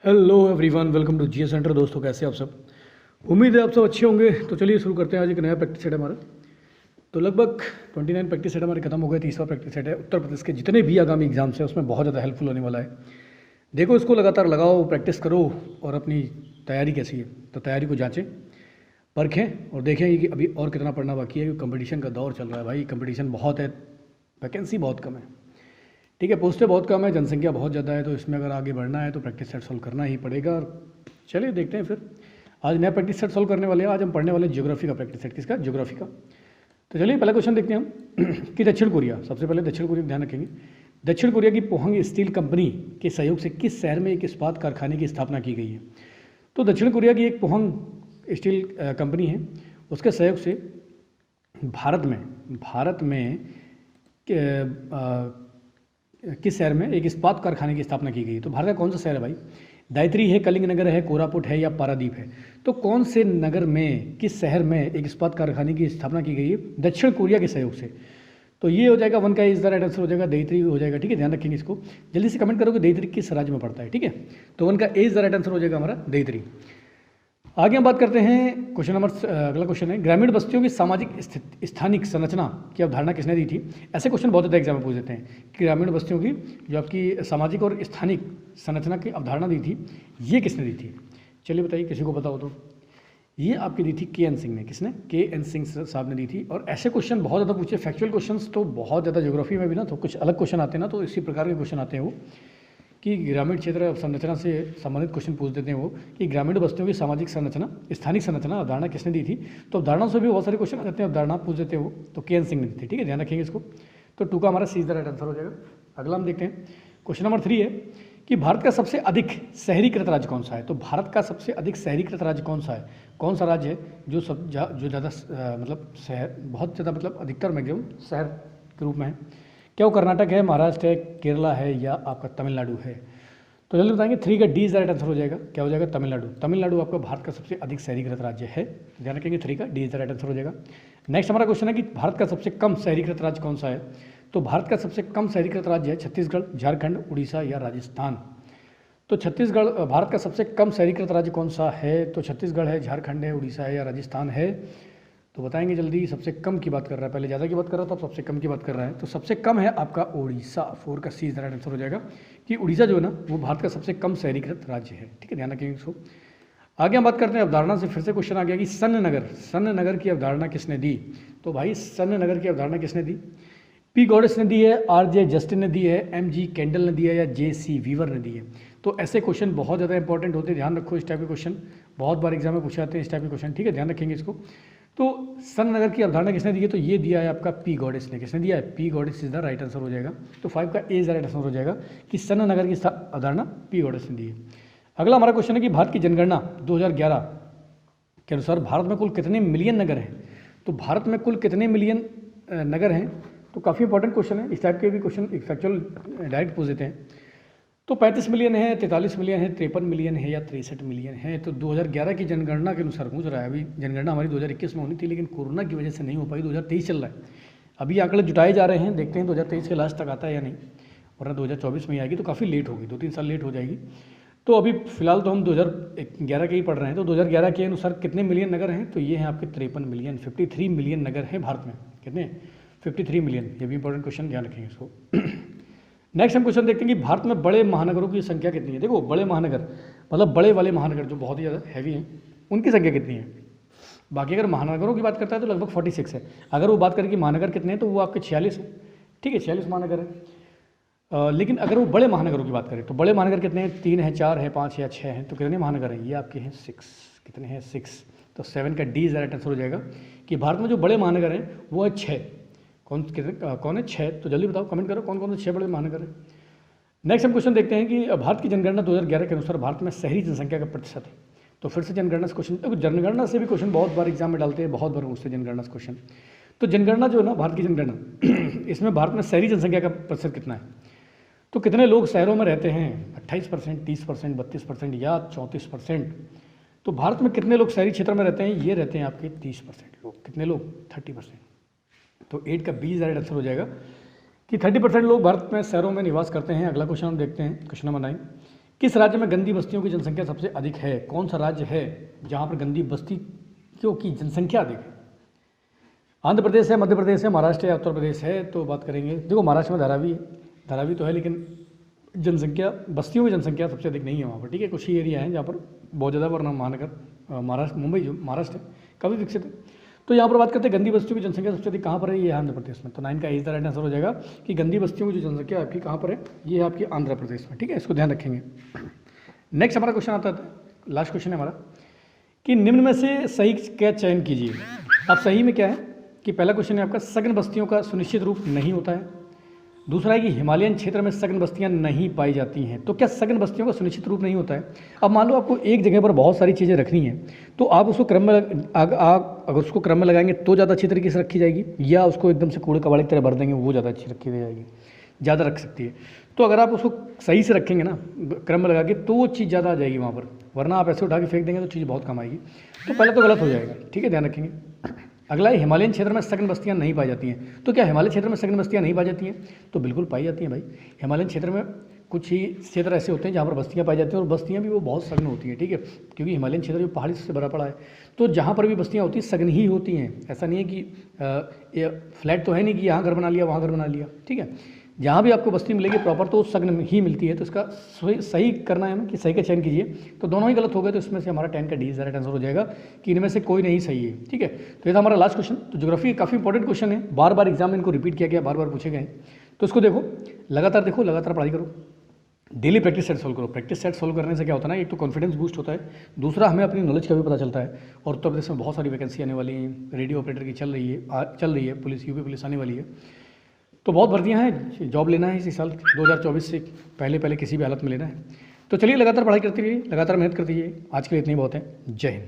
Hello everyone, welcome to GS centre. दोस्तों, कैसे आप सब? उम्मीद है आप सब अच्छे होंगे। तो चलिए शुरू करते हैं। आज एक नया प्रैक्टिस सेट है हमारा। तो लगभग 29 प्रैक्टिस सेट हमारे खत्म हो गए। 30वां प्रैक्टिस सेट है। उत्तर प्रदेश के जितने भी आगामी एग्जाम्स हैं उसमें बहुत ज़्यादा हेल्पफुल होने वाला है। देखो, इसको लगातार लगाओ, प्रैक्टिस करो और अपनी तैयारी कैसी है तो तैयारी को जांचें, परखें और देखें कि अभी और कितना पढ़ना बाकी है। कंपटीशन का दौर चल रहा है भाई, कंपटीशन बहुत है, वैकेंसी बहुत कम है। ठीक है, पोस्टें बहुत कम है, जनसंख्या बहुत ज़्यादा है। तो इसमें अगर आगे बढ़ना है तो प्रैक्टिस सेट सॉल्व करना ही पड़ेगा। और चलिए देखते हैं फिर। आज नया प्रैक्टिस सेट सॉल्व करने वाले हैं। आज हम पढ़ने वाले ज्योग्राफी का प्रैक्टिस सेट। किसका? ज्योग्राफी का। तो चलिए पहला क्वेश्चन देखते हैं हम कि दक्षिण कोरिया, सबसे पहले दक्षिण कोरिया ध्यान रखेंगे। दक्षिण कोरिया की पोहंग स्टील कंपनी के सहयोग से किस शहर में एक इस्पात कारखाने की स्थापना की गई है? तो दक्षिण कोरिया की एक पोहंग स्टील कंपनी है, उसके सहयोग से भारत में किस शहर में एक इस्पात कारखाने की स्थापना की गई? तो भारत का कौन सा शहर है भाई? दायत्री है, कलिंग नगर है, कोरापुट है या पारादीप है? तो कौन से नगर में, किस शहर में एक इस्पात कारखाने की स्थापना की गई है दक्षिण कोरिया के सहयोग से? तो ये हो जाएगा 1 का इज द राइट आंसर हो जाएगा, दायत्री हो जाएगा। ठीक है, ध्यान रखेंगे इसको। जल्दी से कमेंट करो कि दायत्री किस राज्य में पड़ता है। ठीक है, तो 1 का इज द राइट आंसर हो जाएगा हमारा दायत्री। आगे हम बात करते हैं क्वेश्चन नंबर, अगला क्वेश्चन है ग्रामीण बस्तियों की सामाजिक स्थानिक संरचना की अवधारणा किसने दी थी? ऐसे क्वेश्चन बहुत ज़्यादा एग्जाम में पूछ देते हैं कि ग्रामीण बस्तियों की जो आपकी सामाजिक और स्थानिक संरचना की अवधारणा दी थी, ये किसने दी थी? चलिए बताइए, किसी को पता हो तो। ये आपकी दी थी के एन सिंह ने। किसने? के एन सिंह साहब ने दी थी। और ऐसे क्वेश्चन बहुत ज़्यादा पूछे, फैक्चुअल क्वेश्चन तो बहुत ज़्यादा, ज्योग्राफी में भी ना तो कुछ अलग क्वेश्चन आते हैं ना, तो इसी प्रकार के क्वेश्चन आते हैं वो कि ग्रामीण क्षेत्र संरचना से संबंधित क्वेश्चन पूछ देते हैं वो कि ग्रामीण बस्तियों की सामाजिक संरचना, स्थानिक संरचना अवधारणा किसने दी थी? तो अवधारणा से भी बहुत सारे क्वेश्चन आ जाते हैं, अवधारणा पूछ देते हैं वो, तो के एन सिंह ने दी थी। ठीक है, ध्यान रखेंगे इसको। तो 2 का हमारा सी द राइट आंसर हो जाएगा। अगला हम देखते हैं क्वेश्चन नंबर 3 है कि भारत का सबसे अधिक शहरीकृत राज्य कौन सा है? तो भारत का सबसे अधिक शहरीकृत राज्य कौन सा है? कौन सा राज्य है जो ज़्यादा मतलब शहर, बहुत ज़्यादा मतलब अधिकतर मैक्सिमम शहर के रूप में है? क्या वो कर्नाटक है, महाराष्ट्र है, केरला है या आपका तमिलनाडु है? तो जल्दी बताएंगे। 3 का D is the right answer हो जाएगा। क्या हो जाएगा? तमिलनाडु। तमिलनाडु आपका भारत का सबसे अधिक शहरीकृत राज्य है। ध्यान रखेंगे, 3 का D is the right answer हो जाएगा। नेक्स्ट हमारा क्वेश्चन है कि भारत का सबसे कम शहरीकृत राज्य कौन सा है? तो भारत का सबसे कम शहरीकृत राज्य है छत्तीसगढ़, झारखंड, उड़ीसा या राजस्थान? तो छत्तीसगढ़, भारत का सबसे कम शहरीकृत राज्य कौन सा है? तो छत्तीसगढ़ है, झारखंड है, उड़ीसा है या राजस्थान है? तो बताएंगे जल्दी। सबसे कम की बात कर रहा है, पहले ज़्यादा की बात कर रहा था, अब सबसे कम की बात कर रहा है। तो सबसे कम है आपका उड़ीसा। 4 का सी राइट आंसर हो जाएगा कि उड़ीसा जो है ना वो भारत का सबसे कम शहरीकृत राज्य है। ठीक है, ध्यान रखेंगे इसको। आगे हम बात करते हैं अवधारणा से। फिर से क्वेश्चन आ गया कि सन्न नगर की अवधारणा किसने दी? तो भाई सन्न नगर की अवधारणा किसने दी? पी गॉडेस ने दी है, आर जे जस्टिन ने दी है, एम जी कैंडल ने दी है या जे सी वीवर ने दी है? तो ऐसे क्वेश्चन बहुत ज़्यादा इंपॉर्टेंट होते हैं, ध्यान रखो। इस टाइप के क्वेश्चन बहुत बार एग्जाम में पूछे जाते हैं, इस टाइप के क्वेश्चन। ठीक है, ध्यान रखेंगे इसको। तो सन नगर की अवधारणा किसने दी है? तो ये दिया है आपका पी गॉडेस ने। किसने दिया है? P goddess is the right answer हो जाएगा। तो 5 का ए इज द राइट आंसर हो जाएगा कि सन नगर की अवधारणा पी गॉडेस ने दी है। अगला हमारा क्वेश्चन है कि भारत की जनगणना 2011 के अनुसार भारत में कुल कितने मिलियन नगर हैं? तो भारत में कुल कितने मिलियन नगर हैं? तो काफ़ी इंपॉर्टेंट क्वेश्चन है। इस टाइप के भी क्वेश्चन फैक्चुअल डायरेक्ट पूछ देते हैं। तो 35 मिलियन है, 43 मिलियन है, 53 मिलियन है या 63 मिलियन है? तो 2011 की जनगणना के अनुसार पूछ रहा है। अभी जनगणना हमारी 2021 में होनी थी, लेकिन कोरोना की वजह से नहीं हो पाई। 2023 चल रहा है, अभी आंकड़े जुटाए जा रहे हैं, देखते हैं 2023 के लास्ट तक आता है या नहीं, वरना 2024 में ही आएगी। तो काफ़ी लेट होगी, 2-3 साल लेट हो जाएगी। तो अभी फिलहाल तो हम 2011 के ही पढ़ रहे हैं। तो 2011 के अनुसार कितने मिलियन नगर हैं? तो ये हैं आपके 53 मिलियन, 53 मिलियन नगर हैं भारत में। कितने? 53 मिलियन। ये भी इंपॉर्टेंट क्वेश्चन, ध्यान रखेंगे इसको। नेक्स्ट हम क्वेश्चन देखते हैं कि भारत में बड़े महानगरों की संख्या कितनी है? देखो, बड़े महानगर मतलब बड़े वाले महानगर जो बहुत ही ज़्यादा हैवी हैं, उनकी संख्या कितनी है? बाकी अगर महानगरों की बात करता है तो लगभग 46 है। अगर वो बात करें कि महानगर कितने हैं तो वो आपके 46 है। ठीक है, 46 महानगर है। लेकिन अगर वो बड़े महानगरों की बात करें तो बड़े महानगर कितने हैं? 3 है, 4 है, 5 या 6 हैं? तो कितने महानगर हैं? ये आपके हैं 6। कितने हैं? 6। तो 7 का डी राइट आंसर हो जाएगा कि भारत में जो बड़े महानगर हैं वो है 6। कौन है? 6। तो जल्दी बताओ, कमेंट करो कौन कौन से 6 बड़े महानगर हैं। नेक्स्ट हम क्वेश्चन देखते हैं कि भारत की जनगणना 2011 के अनुसार भारत में शहरी जनसंख्या का प्रतिशत है। तो फिर से जनगणना से क्वेश्चन, जनगणना से भी क्वेश्चन बहुत बार एग्जाम में डालते हैं, बहुत बार पूछते हैं जनगणना से क्वेश्चन। तो जनगणना जो है ना, भारत की जनगणना, इसमें भारत में शहरी जनसंख्या का प्रतिशत कितना है? तो कितने लोग शहरों में रहते हैं? 28%, 30%, 32% या 34%? तो भारत में कितने लोग शहरी क्षेत्र में रहते हैं? ये रहते हैं आपके 30% लोग। कितने लोग? 30%। तो 8 का बी राइट आंसर हो जाएगा कि 30% लोग भारत में शहरों में निवास करते हैं। अगला क्वेश्चन हम देखते हैं, क्वेश्चन नंबर 9 किस राज्य में गंदी बस्तियों की जनसंख्या सबसे अधिक है? कौन सा राज्य है जहाँ पर गंदी बस्तियों की जनसंख्या अधिक है? आंध्र प्रदेश है, मध्य प्रदेश है, महाराष्ट्र है, उत्तर प्रदेश है? तो बात करेंगे, देखो महाराष्ट्र में धारावी है, धारावी तो है, लेकिन जनसंख्या, बस्तियों की जनसंख्या सबसे अधिक नहीं है वहाँ पर, ठीक है। कुछ ही एरिया हैं जहाँ पर बहुत ज़्यादा, वरना महानगर महाराष्ट्र, मुंबई जो महाराष्ट्र है काफ़ी विकसित है। तो यहाँ पर बात करते हैं गंदी बस्तियों की जनसंख्या सबसे अधिक कहाँ पर है? ये आंध्र प्रदेश में। तो 9 का इस द राइट आंसर हो जाएगा कि गंदी बस्तियों की जो जनसंख्या आपकी कहाँ पर है? ये है आपकी आंध्र प्रदेश में, ठीक है, इसको ध्यान रखेंगे। नेक्स्ट हमारा क्वेश्चन आता है, लास्ट क्वेश्चन है हमारा, कि निम्न में से सही का चयन कीजिए। अब सही में क्या है कि पहला क्वेश्चन है आपका, सघन बस्तियों का सुनिश्चित रूप नहीं होता है। दूसरा है कि हिमालयन क्षेत्र में सघन बस्तियां नहीं पाई जाती हैं। तो क्या सघन बस्तियों का सुनिश्चित रूप नहीं होता है? अब मान लो आपको एक जगह पर बहुत सारी चीज़ें रखनी हैं, तो आप उसको क्रम में अगर उसको क्रम में लगाएंगे तो ज़्यादा अच्छी तरीके से रखी जाएगी, या उसको एकदम से कूड़े कबाड़े की तरह भर देंगे, वो ज़्यादा अच्छी रखी जाएगी, ज़्यादा रख सकती है। तो अगर आप उसको सही से रखेंगे ना, क्रम में लगा के, तो वो चीज़ ज़्यादा आ जाएगी वहाँ पर, वरना आप ऐसे उठा के फेंक देंगे तो चीज़ बहुत कम आएगी। तो पहले तो गलत हो जाएगा, ठीक है, ध्यान रखेंगे। अगला है, हिमालयन क्षेत्र में सघन बस्तियां नहीं पाई जाती हैं। तो क्या हिमालय क्षेत्र में सघन बस्तियां नहीं पाई जाती हैं? तो बिल्कुल पाई जाती हैं भाई। हिमालयन क्षेत्र में कुछ ही क्षेत्र ऐसे होते हैं जहाँ पर बस्तियां पाई जाती हैं, और बस्तियां भी वो बहुत सघन होती हैं, ठीक है, क्योंकि हिमालयन क्षेत्र जो पहाड़ी से भरा पड़ा है, तो जहाँ पर भी बस्तियां होती हैं सघन ही होती हैं। ऐसा नहीं है कि फ्लैट तो है नहीं कि यहाँ घर बना लिया वहाँ घर बना लिया, ठीक है। जहाँ भी आपको बस्ती मिलेगी प्रॉपर तो सघन ही मिलती है। तो इसका सही करना है हमें कि सही का चयन कीजिए। तो दोनों ही गलत हो गए, तो इसमें से हमारा 10 का डी राइट आंसर हो जाएगा कि इनमें से कोई नहीं सही है, ठीक है। तो ये था हमारा लास्ट क्वेश्चन। तो ज्योग्राफी काफ़ी इंपॉर्टेंट क्वेश्चन है, बार बार एग्जाम में इनको रिपीट किया गया, बार बार पूछे गए। तो इसको देखो, लगातार पढ़ाई करो, डेली प्रैक्टिस सेट सोल्व करो। प्रैक्टिस सेट सोल्व करने से क्या होता है ना, एक तो कॉन्फिडेंस बूस्ट होता है, दूसरा हमें अपनी नॉलेज का भी पता चलता है। और उत्तर प्रदेश में बहुत सारी वैकेंसी आने वाली हैं, रेडियो ऑपरेटर की चल रही है, पुलिस, यूपी पुलिस आने वाली है। तो बहुत भर्तियां हैं, जॉब लेना है इसी साल 2024 से पहले किसी भी हालत में लेना है। तो चलिए लगातार पढ़ाई करते रहिए, लगातार मेहनत करते रहिए। आज के लिए इतनी बहुत है। जय हिंद।